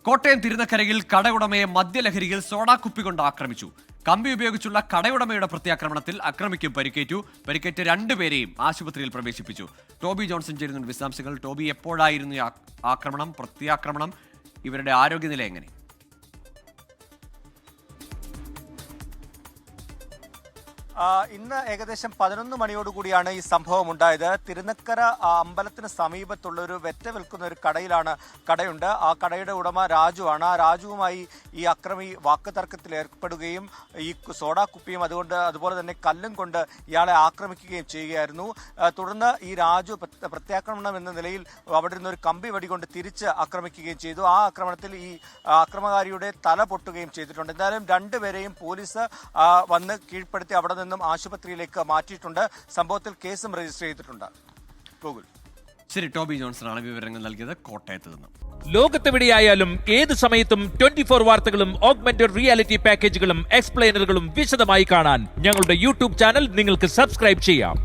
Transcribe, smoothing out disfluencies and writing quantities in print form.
കോട്ടയം തിരുനക്കരയിൽ കടയുടമയെ മദ്യലഹരിയിൽ സോഡാ കുപ്പി കൊണ്ട് ആക്രമിച്ചു. കമ്പി ഉപയോഗിച്ചുള്ള കടയുടമയുടെ പ്രത്യാക്രമണത്തിൽ അക്രമിക്കും പരിക്കേറ്റ് രണ്ടുപേരെയും ആശുപത്രിയിൽ പ്രവേശിപ്പിച്ചു. ടോബി ജോൺസൺ ചേരുന്നുണ്ട് വിശദാംശങ്ങൾ. ടോബി, എപ്പോഴായിരുന്നു ഈ ആക്രമണം, പ്രത്യാക്രമണം? ഇവരുടെ ആരോഗ്യനില എങ്ങനെ? ഇന്ന് ഏകദേശം 11 മണിയോടുകൂടിയാണ് ഈ സംഭവം ഉണ്ടായത്. തിരുനക്കര അമ്പലത്തിന് സമീപത്തുള്ള ഒരു വെറ്റ വിൽക്കുന്ന ഒരു കടയുണ്ട്. ആ കടയുടെ ഉടമ രാജു ആണ്. ആ രാജുവുമായി ഈ അക്രമി വാക്കുതർക്കത്തിൽ ഏർപ്പെടുകയും ഈ സോഡാ കുപ്പിയും അതുപോലെ തന്നെ കല്ലും കൊണ്ട് ഇയാളെ ആക്രമിക്കുകയും ചെയ്യുകയായിരുന്നു. തുടർന്ന് ഈ രാജു പ്രത്യാക്രമണം എന്ന നിലയിൽ അവിടെ നിന്ന് ഒരു കമ്പി വടി കൊണ്ട് തിരിച്ച് ആക്രമിക്കുകയും ചെയ്തു. ആ ആക്രമണത്തിൽ ഈ ആക്രമകാരിയുടെ തല പൊട്ടുകയും ചെയ്തിട്ടുണ്ട്. എന്തായാലും രണ്ടുപേരെയും പോലീസ് വന്ന് കീഴ്പ്പെടുത്തി അവിടെ നിന്നും ആശുപത്രിയിലേക്ക് മാറ്റിയിട്ടുണ്ട്. സംഭവത്തിൽ കേസും രജിസ്റ്റർ ചെയ്തിട്ടുണ്ട്. ശരി, ടോബി ജോൺസൺ ആണ് വിവരങ്ങൾ നൽകിയത് കോട്ടയത്ത് നിന്ന്. ലോകത്തെവിടെയായാലും ഏത് സമയത്തും 24 വാർത്തകളും ഓഗ്മെന്റഡ് റിയാലിറ്റി പാക്കേജുകളും എക്സ്പ്ലെയിനറുകളും വിശദമായി കാണാൻ ഞങ്ങളുടെ യൂട്യൂബ് ചാനൽ നിങ്ങൾക്ക് സബ്സ്ക്രൈബ് ചെയ്യാം.